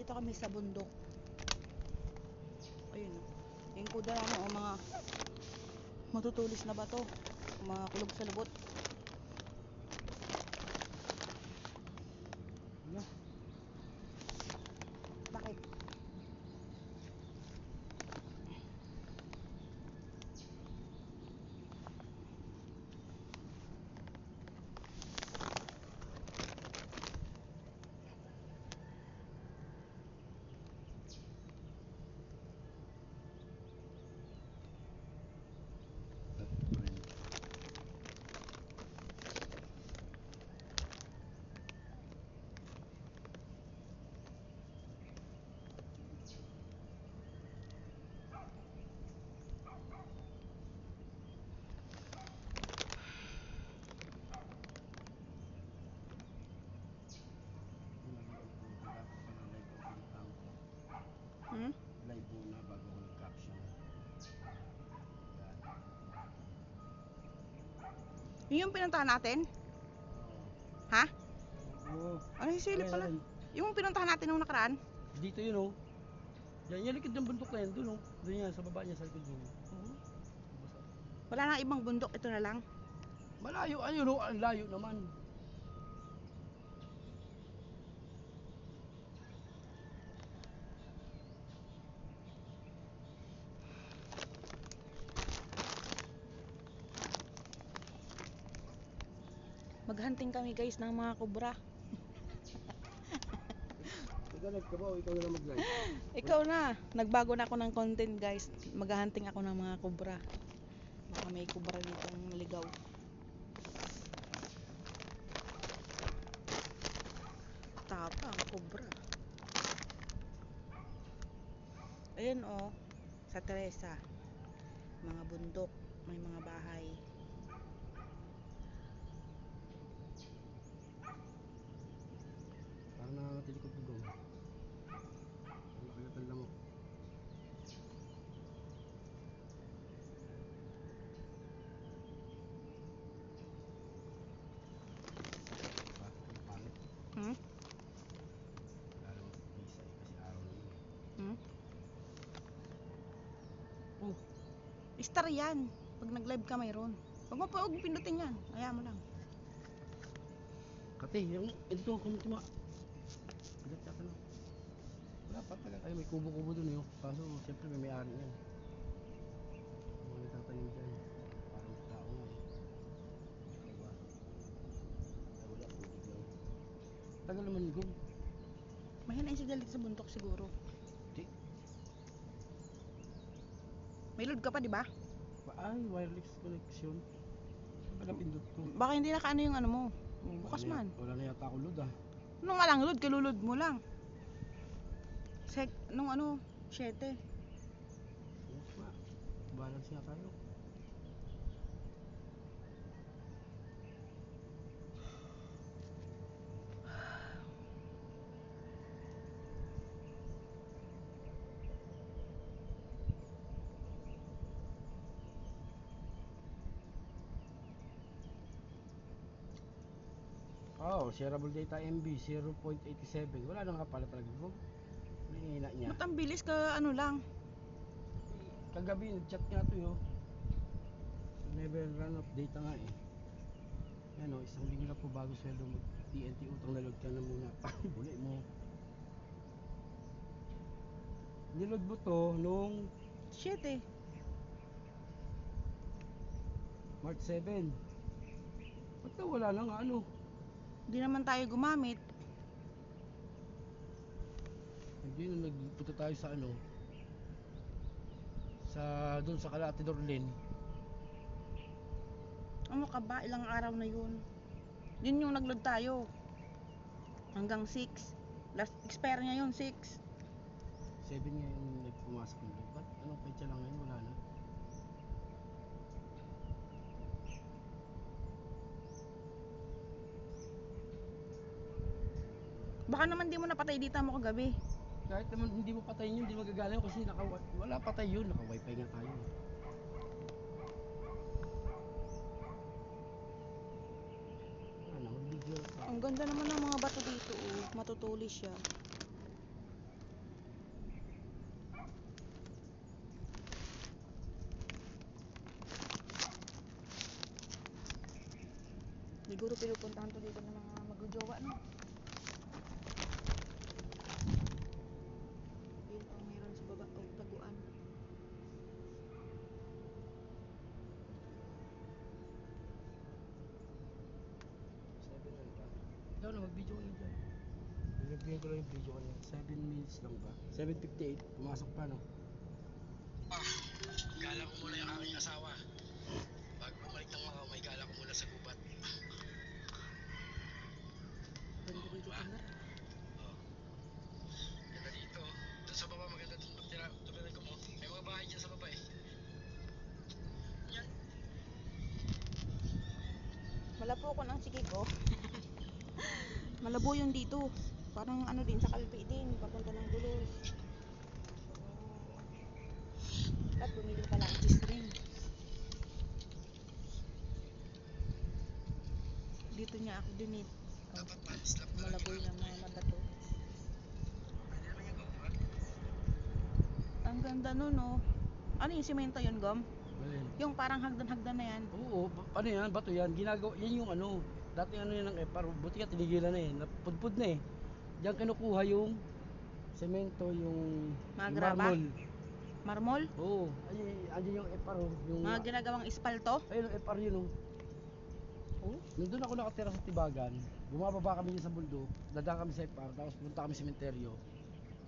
Dito kami sa bundok. Ayun o. Yung kuda namin o mga matutulis na bato. Mga kulog sa lubot. Ano? Bakit? Hmm? Live muna bago ako nag-caption. Yun yung pinuntahan natin? Ha? Oo. Ano yung silip pala? Yung pinuntahan natin nung nakaraan? Dito yun oh. Yan, yung likod ng bundok na yan, dun oh. Dun yan, sa baba niya, sa likod niya. Wala nang ibang bundok, ito na lang. Malayo, ayun oh, ang layo naman. Maghunting kami guys ng mga kubra. Nag-live ka ba o ikaw na lang mag-live? Ikaw na. Nagbago na ako ng content guys. Maghahunting ako ng mga kubra. Baka may kubra dito ang maligaw. Tapang kubra. Ayun oh. Sa Teresa. Mga bundok. May mga bahay. Parang nakakatilikod ko gawin. Ang nakagatan lang ako. Pangit. Hmm? Lalo isa kasi araw naman. Hmm? Oh, Star yan. Pag nag-live ka mayroon. Huwag mo pa huwag pindutin yan. Ayaw mo lang. kate, yung ito kung tuma. Agad ka na. Wala pa taga kayo, may kubo-kubo dun yun. Kaso siyempre may-ari yan. Mga nagtatanim dyan. Parang tao nga eh. Diba? Ay wala, tubig lang. Tagal naman gum. Mahina yung signal dito sa bundok siguro. Di. May load ka pa, di ba? Ay, wireless connection. Saan ba napindot ko? Baka hindi nakaano yung ano mo. Bukas man. Wala na yata ako load ah. Nung nga lang load, kalulod mo lang. Nung ano, 7. Oo nga. Balance nga tayo. Oh, shareable data MB 0.87. Wala na nga pala talaga bro. Nahihina niya. Ba't ang bilis ka ano lang? Kagabi nag-chat nga to yo. Never run of data nga eh. Yan o, isang linggo na po bago sweldo mag TNT utang na load ka na muna. Buli mo. Niload mo to nung 7. March 7. Ba't na wala na nga ano? Hindi naman tayo gumamit. Hindi na nagpunta tayo sa ano. Sa doon sa Calate Dorlen. Ano ka ba? Ilang araw na yun. Yun yung nag-load tayo. Hanggang 6. Last expire niya yun, 6. 7 nga yung nagpumasok ng load. Ba't anong petsa lang ngayon? Wala na. Baka naman di mo napatay data mo kagabi. Kahit naman hindi mo patayin yun, hindi magagana yun kasi wala patay yun, naka wifi nga tayo. Ano, mag-video pa. Ang ganda naman ng mga bato dito, oh. Matutulis siya. Siguro pinupuntahan to dito ng mga magjojowa, no? Yun ang meron sa baba. Oh, taguan. Ikaw na, mag-video ka na dyan. Nilagyan ko lang yung video kanina. 7 minutes lang ba? 7:58, pumasok pa, no? Gala ko muna yung aking asawa. Bago bumalik ng Macau, may gala ko muna sa gubat. Ganda dito tingnan. Oh. Ganda dito. Doon sa baba, maganda doon magtira. Tumira ko mo. May mga bahay dyan sa baba eh. Yan. Malabo ko ng sige ko. Malabo yun dito. Parang ano din sa Kalpi din, papunta ng Dulos. At bumili pala ang cheese rin. Dito niya ako dinit. Oh, Dapat panis lang. malaboy ng mga mata to. Pwede naman yung gubat. Ang ganda nun, oh. Ano yung simento yun, Gom? Balin. Yung parang hagdan-hagdan na yan. Oo, ano yan, bato yan, ginagawa, yan yung ano, dati ano yan ng EPAR, buti ka tinigilan na eh, napudpud na eh. Diyan kinukuha yung semento, yung, Mga yung graba? marmol. Marmol? Oo, andyan yung EPAR oh, yung, Mga ginagawang espalto? ayun yung EPAR yun oh. Oh? Nandun ako nakatira sa Tibagan, bumababa kami dyan sa bundok, dadaan kami sa EPAR, tapos punta kami sa sementeryo.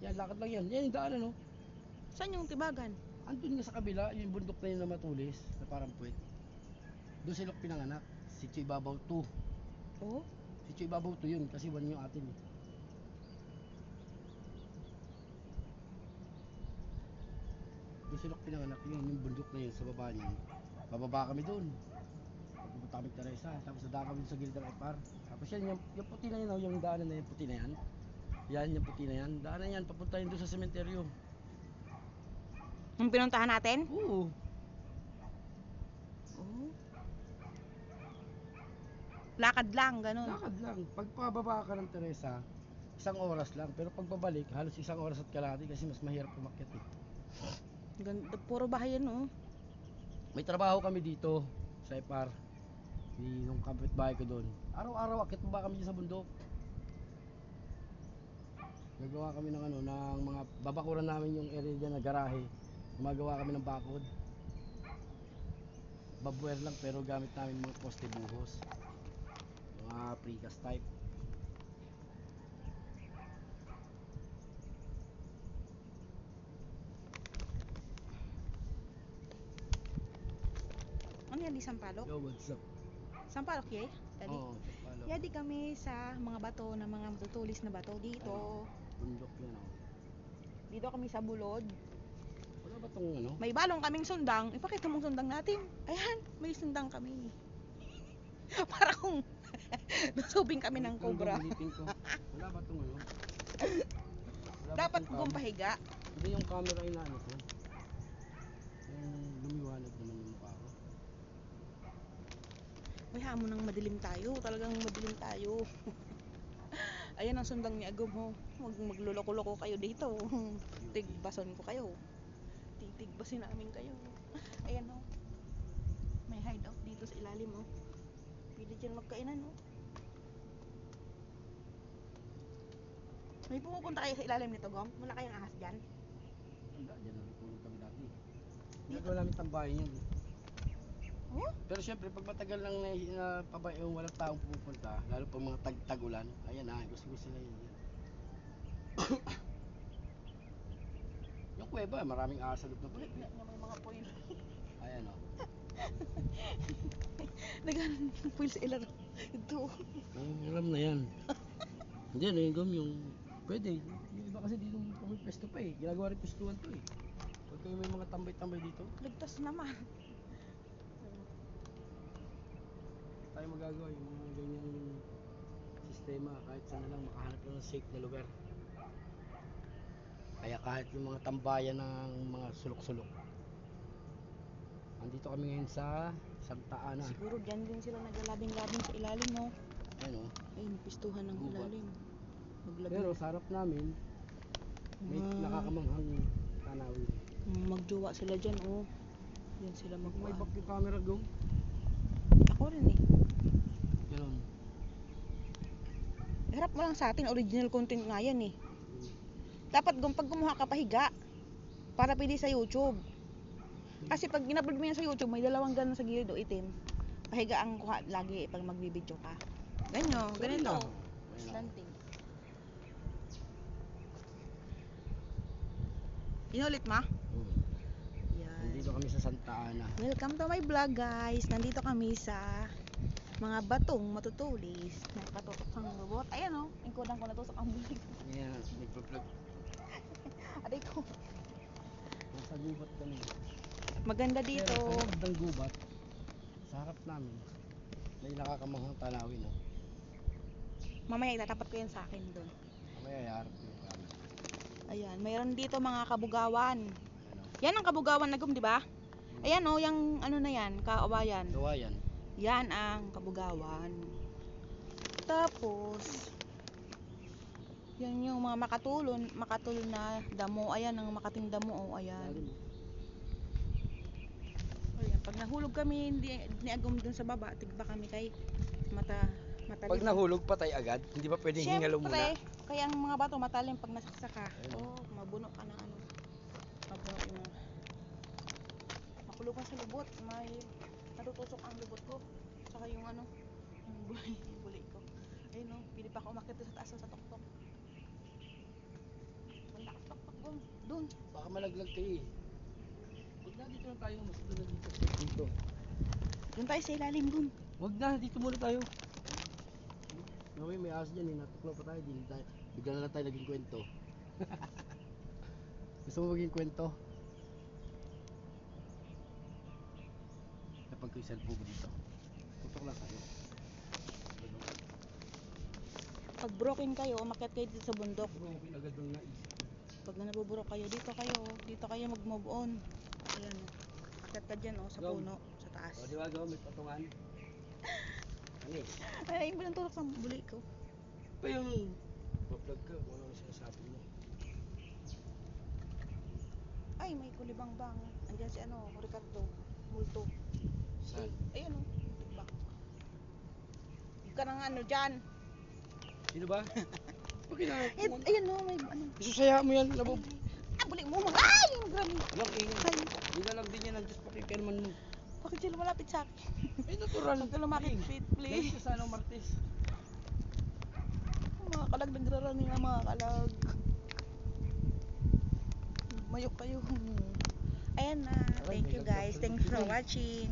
Yan, lakad lang yan, yan yung daanan oh. Saan yung Tibagan? Andun nga sa kabila, yung bundok na yun na matulis, na parang puwet. Doon silok pinanganak, si Choy Babaw 2. Oh? Si Choy Babaw 2 yun, kasi 1 yung atin eh. Doon silok pinanganak yun, yung bundok na yun sa baba niyan. Bababa kami doon. Pupunta kami Teresa, tapos dadaan kami sa gilid ng EPAR. Tapos yan, yung puti na yun, oh, yung daanan na yung puti na yan. Yan, yung puti na yan. Daanan yan, papunta yun doon sa sementeryo. Yung pinuntahan natin? Oo. Oh. Lakad lang, ganun. Lakad lang. Pagpababa ka ng Teresa, 1 oras lang. Pero pagbabalik, halos 1 oras at kalahati kasi mas mahirap umakyat eh. Ganda, puro bahay yan, oh. May trabaho kami dito sa EPAR. Nung kapitbahay ko doon. Araw-araw akit ba kami dyan sa bundok. Gagawa kami ng ano, ng mga babakuran namin yung area dyan na garahe. Gumagawa kami ng bakod. Babware lang pero gamit namin mga poste buhos. Mga precast type. Ano yan, di Sampalok? Yo, what's up? Sampalok, yay? Dali. Oo, Sampalok. Yadi kami sa mga bato, na mga matutulis na bato dito. Bundok yan oh. Dito kami sa Bulod. Wala ba tong ano? May balong kaming sundang. Ipakita mong sundang natin. Ayan, may sundang kami. Para kung nasubing kami ng cobra. Wala ba tong ano? Wala ba Dapat tong kung cam? pahiga. Hindi yung camera inaano ko. Yung lumiwanag naman yung mukha ko. May hamon ng madilim tayo. Talagang madilim tayo. Ayan ang sundang ni Agum, ho. Magluloko-loko kayo dito. Tigbason ko kayo. Titigbasin namin kayo. Ayan, ho. May hideout dito sa ilalim, ho. Pwede dyan magkainan, ho. May pumupunta kayo sa ilalim nito, Gom? Wala kayong ahas dyan? Wala, dyan natutulog kami dati. Ginagawa namin tambahin yun. Oh? Pero syempre, pag matagal lang na pabay, yung walang taong pupunta, lalo pag mga tag-tagulan, ayan na, gusto na yun. Yung kuweba, maraming ahas sa loob ng Ulit kuweba. na may mga foil. Ayan o. Nagano foil sa ilan. Ito. Alam na yan. Hindi, nahingam yung pwede. Yung iba kasi dito may pesto pa eh. Ginagawa rin pestuhan to eh. Pag kayo may mga tambay-tambay dito, Ligtas naman. tayo magagawa yung mga ganyang sistema kahit saan na lang makahanap lang ng safe na lugar. Kaya kahit yung mga tambayan ng mga sulok-sulok. Andito kami ngayon sa Santa Ana. Siguro dyan din sila naglalabing-labing sa ilalim, no? Ayan o. Ayun, pistuhan ng Gubat. ilalim. Maglabing. Pero sa harap namin, may nakakamanghang tanawin. Magjowa sila dyan, oh. Yan sila May magwa. back yung camera go. Ako rin eh. Ganun. Harap mo lang sa atin, original content nga yan eh. Dapat pag gumawa ka pahiga, para pwede sa YouTube. Kasi pag in-upload mo yan sa YouTube, may dalawang ganun sa gilid o itim. Pahiga ang kuha lagi pag magbibideo ka. Ganyan, ganito. Slanting. Inulit ma? Yan. Nandito kami sa Santa Ana. Welcome to my vlog guys. Nandito kami sa mga batong matutulis. Nakatutok ng robot. Ayan o, yung kodang ko natusok ang bulig. Ayan, nagpa-vlog. Aday ko. Nasa gubat kami. Maganda dito. Pero sa ng gubat, sa harap namin, may nakakamanghang tanawin. Oh. Mamaya itatapat ko yan sa akin doon. Mamaya iharap ko yung camera. Ayan, mayroon dito mga kabugawan. Ano? Yan ang kabugawan na di ba? Ayan o, yung ano na yan, kaawayan. Gawa yan. Yan ang kabugawan. Tapos, yan yung mga makatulon na damo. Ayan ang makating damo. O, ayan. Ayan. Pag nahulog kami, hindi agum dun sa baba. Tigba kami kay matalim. Pag nahulog patay agad, hindi ba pwedeng hingalo muna? Siyempre, kaya ang mga bato matalim pag nasaksak ka. Ayun. Oh, mabuno ka na ano. Mabuno yung makulog ka sa lubot. May natutusok ang lubot ko. Saka yung ano, yung bulay ko. Ayun oh, pili pa ako umakyat sa taas sa tuktok. Wala ka tuktok doon. Baka malaglag kayo eh. Huwag na, dito lang tayo. Mas doon na dito. Dito. Doon tayo sa ilalim doon. Huwag na, dito muna tayo. May aso dyan eh. Natuklaw pa tayo. Bigla na lang tayo naging kwento. Gusto mo maging kwento? Kapag ko yung cellphone ko dito. Tutok lang tayo. Pag broken kayo, umakyat kayo dito sa bundok. Bro, pinagad ng nais. Pag nabuburok kayo, dito kayo mag-move on. Ayan oh. Akyat ka dyan oh, sa Go. puno, sa taas. O, di ba gawa? May patungan. Ano eh? Ay, ayun ba ng tulak sa bulay ko? Pa yung pa-vlog ka. Kung ano sinasabi mo. Ay, may kulibang-bang. Andiyan si ano, Ricardo Multo. Saan? Ayun oh, tigbak. Huwag ka nang ano dyan. Sino ba? Pag kinakit mo. Ayun oh, may ano. Isusaya mo yan. Labo. Ah, buli mo mga. Ay, yung grabe. Lang ingay. Ay, Nilalang din yan ang Diyos pakikirman mo. bakit sila malapit sa akin? Eh, natural. Huwag ka lumapit, please. Ganito sa anong Martes. Mga kalag, nagraraning ang mga kalag. Mayok kayo. Ayan na. Thank you guys. Thanks for watching.